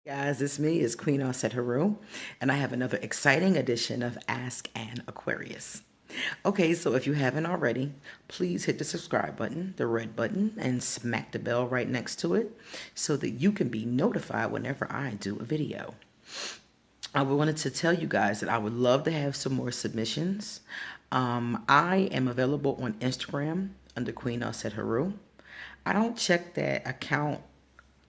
Guys, it's me, it's Queen Haru, and I have another exciting edition of Ask an Aquarius. Okay, so if you haven't already, please hit the subscribe button, the red button, and smack the bell right next to it so that you can be notified whenever I do a video. I wanted to tell you guys that I would love to have some more submissions. I am available on Instagram under Queen Haru. I don't check that account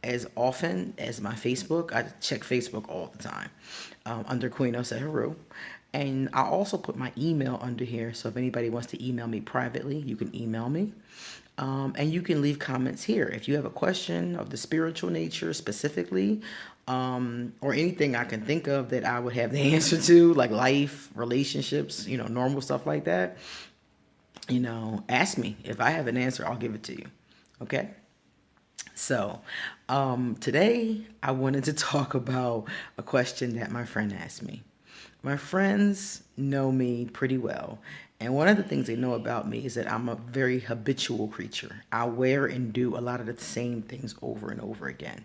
as often as my Facebook. I check Facebook all the time under Queen Haru. And I also put my email under here. So if anybody wants to email me privately, you can email me. And you can leave comments here. If you have a question of the spiritual nature specifically, or anything I can think of that I would have the answer to, like life, relationships, normal stuff like that, ask me. If I have an answer, I'll give it to you. Okay? So, today I wanted to talk about a question that my friend asked me. My friends know me pretty well, and one of the things they know about me is that I'm a very habitual creature. I wear and do a lot of the same things over and over again.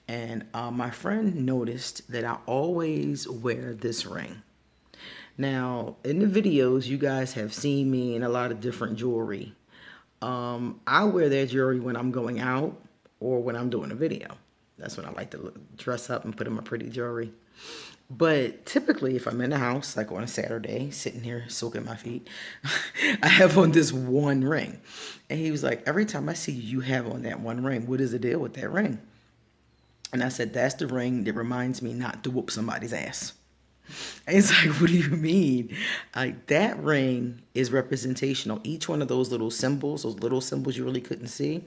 And my friend noticed that I always wear this ring. Now, in the videos, you guys have seen me in a lot of different jewelry. I wear that jewelry when I'm going out or when I'm doing a video. That's when I like to dress up and put in my pretty jewelry. But typically, if I'm in the house, like on a Saturday, sitting here soaking my feet, I have on this one ring. And he was like, every time I see you have on that one ring, what is the deal with that ring? And I said, that's the ring that reminds me not to whoop somebody's ass. And it's like, what do you mean? Like, that ring is representational. Each one of those little symbols you really couldn't see,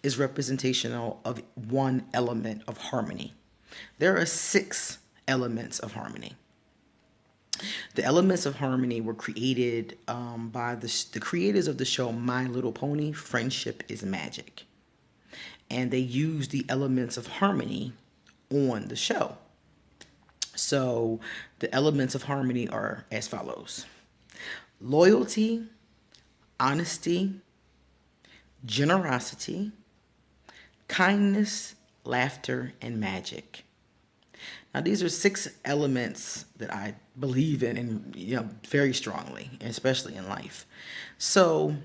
is representational of one element of harmony. There are 6 elements of harmony. The elements of harmony were created by the creators of the show My Little Pony, Friendship is Magic. And they used the elements of harmony on the show. So the elements of harmony are as follows: loyalty, honesty, generosity, kindness, laughter, and magic. Now, these are 6 elements that I believe in and, very strongly, especially in life. So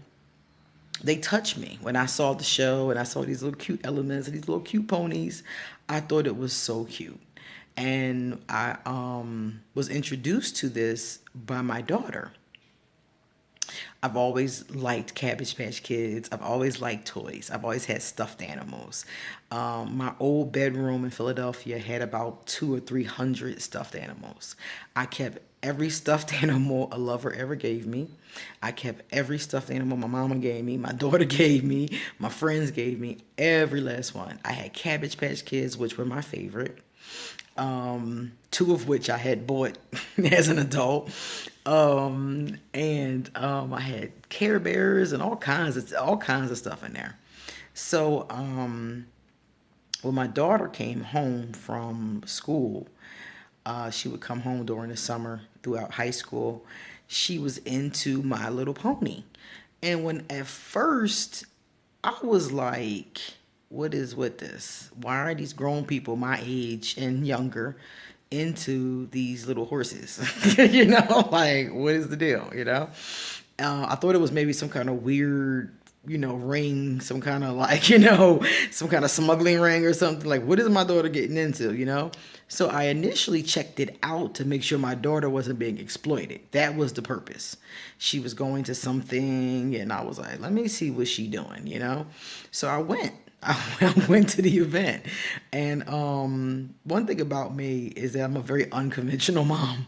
they touched me when I saw the show and I saw these little cute elements and these little cute ponies. I thought it was so cute. And I was introduced to this by my daughter. I've always liked Cabbage Patch Kids. I've always liked toys. I've always had stuffed animals. My old bedroom in Philadelphia had about 200 or 300 stuffed animals. I kept every stuffed animal a lover ever gave me. I kept every stuffed animal my mama gave me, my daughter gave me, my friends gave me, every last one. I had Cabbage Patch Kids, which were my favorite. 2 of which I had bought as an adult. I had Care Bears and all kinds of stuff in there. So when my daughter came home from school, she would come home during the summer throughout high school. She was into My Little Pony. And when at first I was like, what is with this? Why are these grown people my age and younger into these little horses? Like, what is the deal? I thought it was maybe some kind of weird, ring, some kind of like, some kind of smuggling ring or something. Like, what is my daughter getting into, So I initially checked it out to make sure my daughter wasn't being exploited. That was the purpose. She was going to something and I was like, let me see what she doing, So I went. I went to the event, and one thing about me is that I'm a very unconventional mom.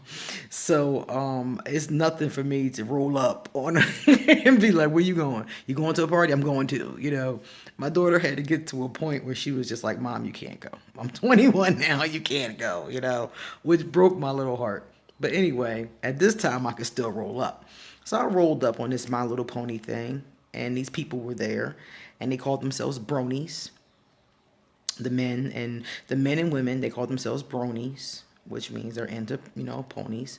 So it's nothing for me to roll up on and be like, where you going? You going to a party? I'm going to, My daughter had to get to a point where she was just like, Mom, you can't go. I'm 21 now, you can't go, which broke my little heart. But anyway, at this time I could still roll up. So I rolled up on this My Little Pony thing, and these people were there. And they called themselves bronies. The men and women, they call themselves bronies, which means they're into, ponies.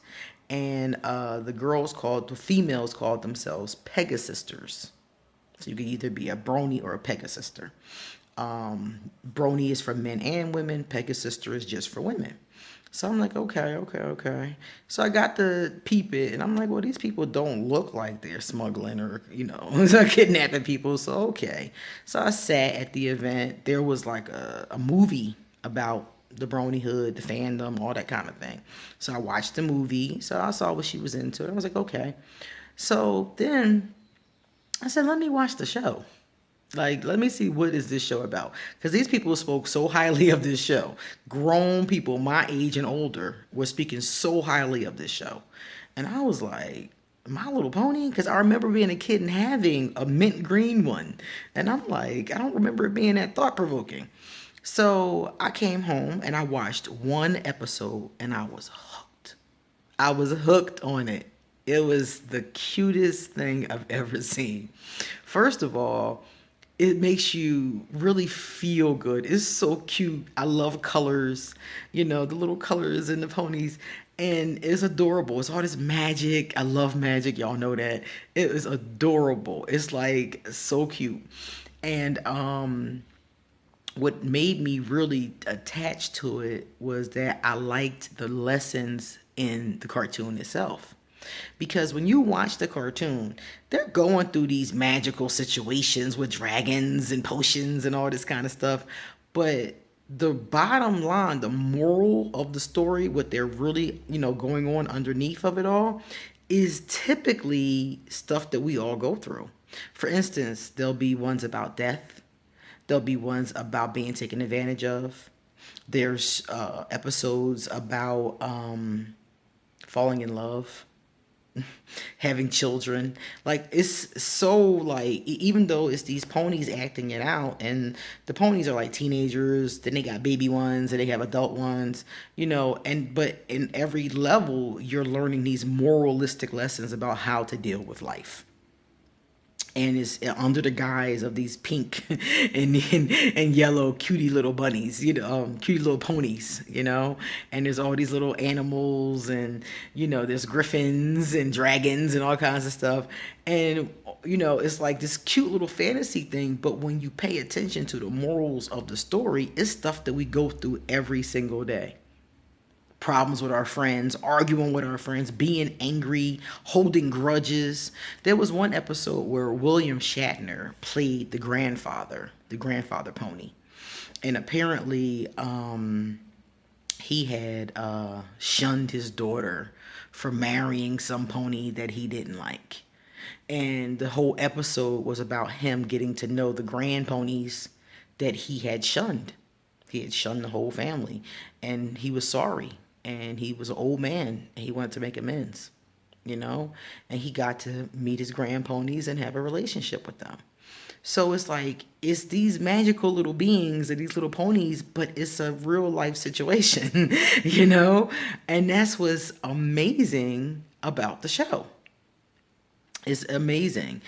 And the females called themselves Pegasisters. So you could either be a brony or a Pegasister. Brony is for men and women. Pegasister is just for women. So I'm like, okay. So I got to peep it, and I'm like, well, these people don't look like they're smuggling or, kidnapping people. So, okay. So I sat at the event. There was like a movie about the Brony Hood, the fandom, all that kind of thing. So I watched the movie. So I saw what she was into. I was like, okay. So then I said, let me watch the show. Like, let me see what is this show about? Because these people spoke so highly of this show. Grown people my age and older were speaking so highly of this show. And I was like, My Little Pony? Because I remember being a kid and having a mint green one. And I'm like, I don't remember it being that thought provoking. So I came home and I watched one episode and I was hooked. I was hooked on it. It was the cutest thing I've ever seen. First of all, it makes you really feel good. It's so cute. I love colors, the little colors in the ponies. And it's adorable. It's all this magic. I love magic. Y'all know that. It is adorable. It's like so cute. And what made me really attached to it was that I liked the lessons in the cartoon itself. Because when you watch the cartoon, they're going through these magical situations with dragons and potions and all this kind of stuff. But the bottom line, the moral of the story, what they're really, going on underneath of it all, is typically stuff that we all go through. For instance, there'll be ones about death. There'll be ones about being taken advantage of. There's episodes about falling in love, having children. Like, it's so, like, even though it's these ponies acting it out, and the ponies are like teenagers, then they got baby ones and they have adult ones, but in every level you're learning these moralistic lessons about how to deal with life. And it's under the guise of these pink and yellow cutie little bunnies, cutie little ponies, and there's all these little animals, and there's griffins and dragons and all kinds of stuff. And it's like this cute little fantasy thing, but when you pay attention to the morals of the story, it's stuff that we go through every single day. Problems with our friends, arguing with our friends, being angry, holding grudges. There was one episode where William Shatner played the grandfather pony. And apparently he had shunned his daughter for marrying some pony that he didn't like. And the whole episode was about him getting to know the grand ponies that he had shunned. He had shunned the whole family, and he was sorry. And he was an old man, and he wanted to make amends, and he got to meet his grand ponies and have a relationship with them. So it's like, it's these magical little beings and these little ponies, but it's a real life situation, and that's what's amazing about the show. It's amazing.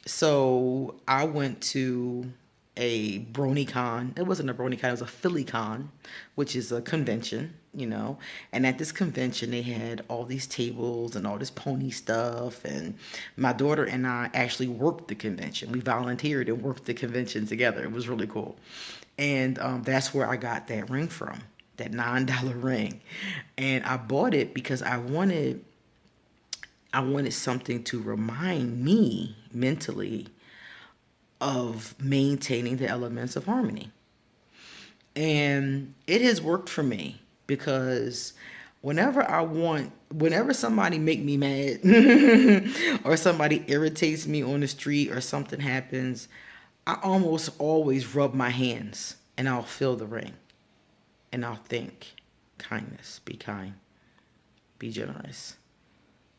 So I went to a BronyCon. It wasn't a BronyCon, it was a PhillyCon, which is a convention, And at this convention, they had all these tables and all this pony stuff. And my daughter and I actually worked the convention. We volunteered and worked the convention together. It was really cool. And that's where I got that ring from, that $9 ring. And I bought it because I wanted something to remind me mentally of maintaining the elements of harmony. And it has worked for me because whenever somebody make me mad or somebody irritates me on the street or something happens, I almost always rub my hands and I'll feel the ring and I'll think, kindness, be kind, be generous.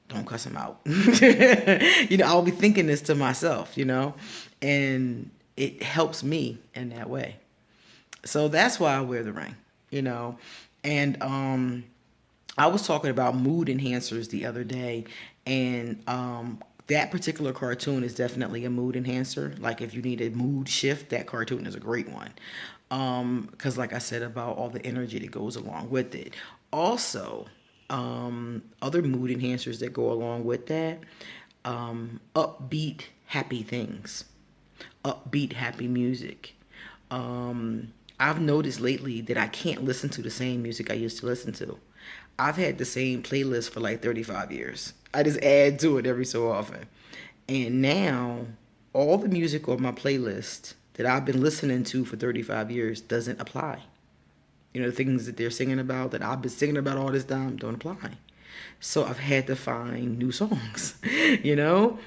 Don't cuss him out. I'll be thinking this to myself, and it helps me in that way. So that's why I wear the ring, and I was talking about mood enhancers the other day, and that particular cartoon is definitely a mood enhancer. Like, if you need a mood shift, that cartoon is a great one. Because like I said, about all the energy that goes along with it. Also, other mood enhancers that go along with that, upbeat, happy things. upbeat, happy music. I've noticed lately that I can't listen to the same music I used to listen to. I've had the same playlist for like 35 years. I just add to it every so often. And now, all the music on my playlist that I've been listening to for 35 years doesn't apply. You know, the things that they're singing about that I've been singing about all this time don't apply. So I've had to find new songs, you know?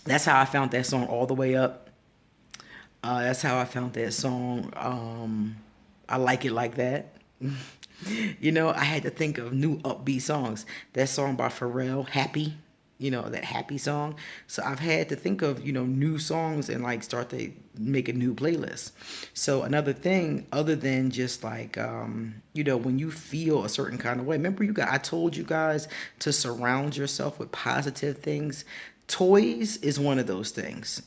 That's how I found that song All the Way Up. That's how I found that song. I Like It Like That. You know, I had to think of new upbeat songs. That song by Pharrell, Happy, you know, that happy song. So I've had to think of, you know, new songs and like start to make a new playlist. So another thing, other than just like, you know, when you feel a certain kind of way, remember I told you guys to surround yourself with positive things. Toys is one of those things.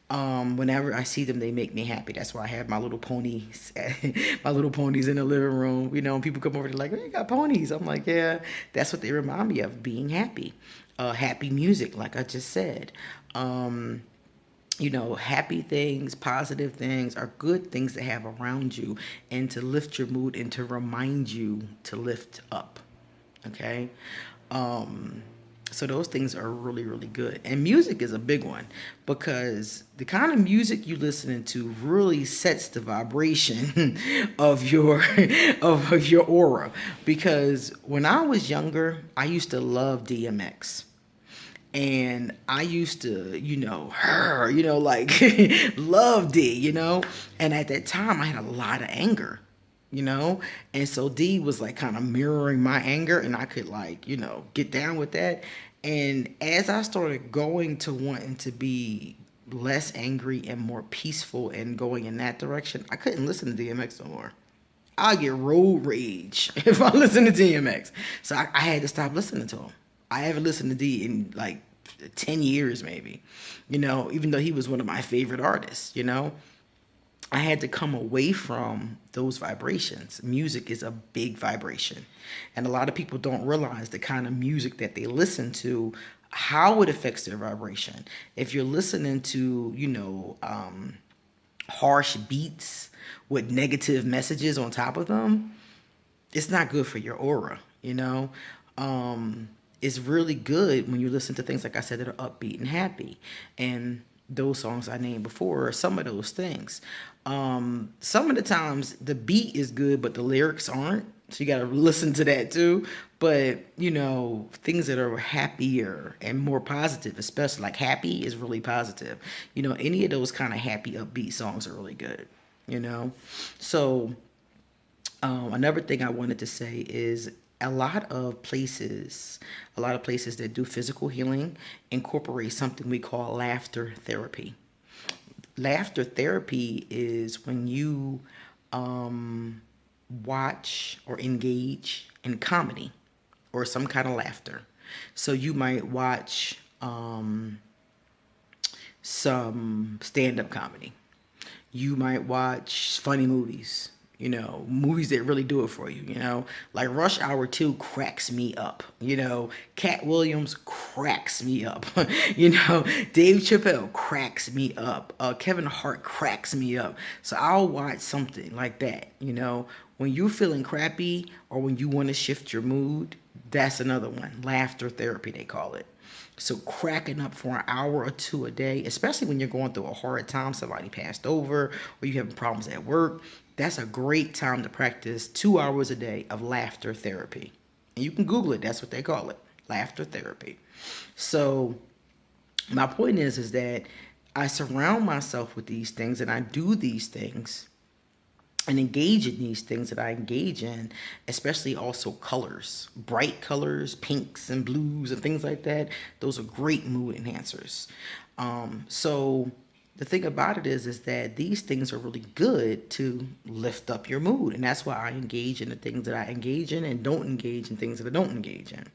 Whenever I see them, they make me happy. That's why I have my little ponies, my little ponies in the living room. You know, and people come over, they're like, "Oh, you got ponies?" I'm like, "Yeah." That's what they remind me of, being happy. Happy music, like I just said. Um, you know, happy things, positive things are good things to have around you and to lift your mood and to remind you to lift up. Okay. Um, so those things are really, really good. And music is a big one because the kind of music you listening to really sets the vibration of your of your aura. Because when I was younger, I used to love DMX. And I used to, like love D, And at that time I had a lot of anger, And so D was like kind of mirroring my anger and I could like, get down with that. And as I started going to wanting to be less angry and more peaceful and going in that direction, I couldn't listen to DMX no more. I get road rage if I listen to DMX. So I had to stop listening to him. I haven't listened to D in like 10 years maybe, even though he was one of my favorite artists. I had to come away from those vibrations. Music is a big vibration. And a lot of people don't realize the kind of music that they listen to, how it affects their vibration. If you're listening to, harsh beats with negative messages on top of them, it's not good for your aura. It's really good when you listen to things, like I said, that are upbeat and happy. And those songs I named before are some of those things. Some of the times the beat is good, but the lyrics aren't. So you got to listen to that too. But, things that are happier and more positive, especially like Happy is really positive. Any of those kind of happy, upbeat songs are really good, So another thing I wanted to say is a lot of places that do physical healing incorporate something we call laughter therapy. Laughter therapy is when you watch or engage in comedy or some kind of laughter. So you might watch some stand-up comedy. You might watch funny movies, movies that really do it for you, like Rush Hour 2 cracks me up, Cat Williams cracks me up, Dave Chappelle cracks me up, Kevin Hart cracks me up. So I'll watch something like that, when you're feeling crappy or when you want to shift your mood. That's another one, laughter therapy they call it. So cracking up for an hour or two a day, especially when you're going through a hard time, somebody passed over, or you having problems at work, that's a great time to practice 2 hours a day of laughter therapy. And you can Google it, that's what they call it, laughter therapy. So my point is that I surround myself with these things and I do these things and engage in these things that I engage in, especially also colors, bright colors, pinks and blues and things like that. Those are great mood enhancers. So the thing about it is that these things are really good to lift up your mood. And that's why I engage in the things that I engage in and don't engage in things that I don't engage in.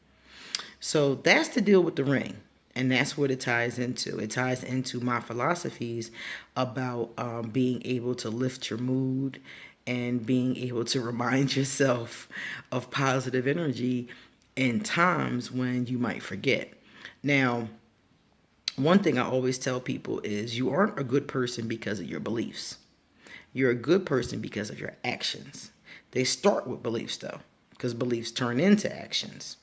So that's the deal with the ring. And that's what it ties into. It ties into my philosophies about being able to lift your mood and being able to remind yourself of positive energy in times when you might forget. Now, One thing I always tell people is you aren't a good person because of your beliefs. You're a good person because of your actions. They start with beliefs though, because beliefs turn into actions.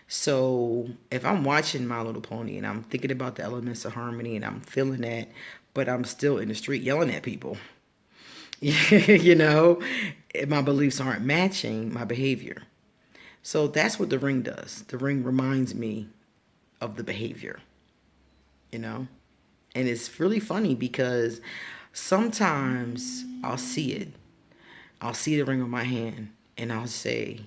So if I'm watching My Little Pony and I'm thinking about the elements of harmony and I'm feeling that, but I'm still in the street yelling at people, you know, my beliefs aren't matching my behavior. So that's what the ring does. The ring reminds me of the behavior, you know? And it's really funny because sometimes I'll see it. I'll see the ring on my hand and I'll say,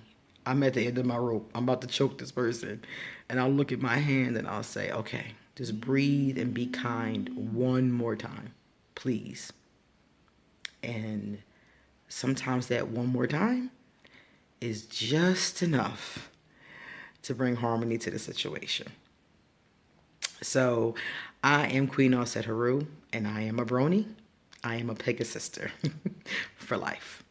I'm at the end of my rope. I'm about to choke this person. And I'll look at my hand and I'll say, okay, just breathe and be kind one more time, please. And sometimes that one more time is just enough to bring harmony to the situation. So I am Queen Offset Haru, and I am a Brony. I am a Pegasister for life.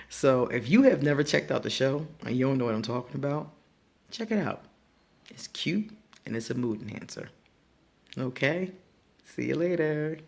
So if you have never checked out the show and you don't know what I'm talking about, check it out. It's cute and it's a mood enhancer. Okay? See you later.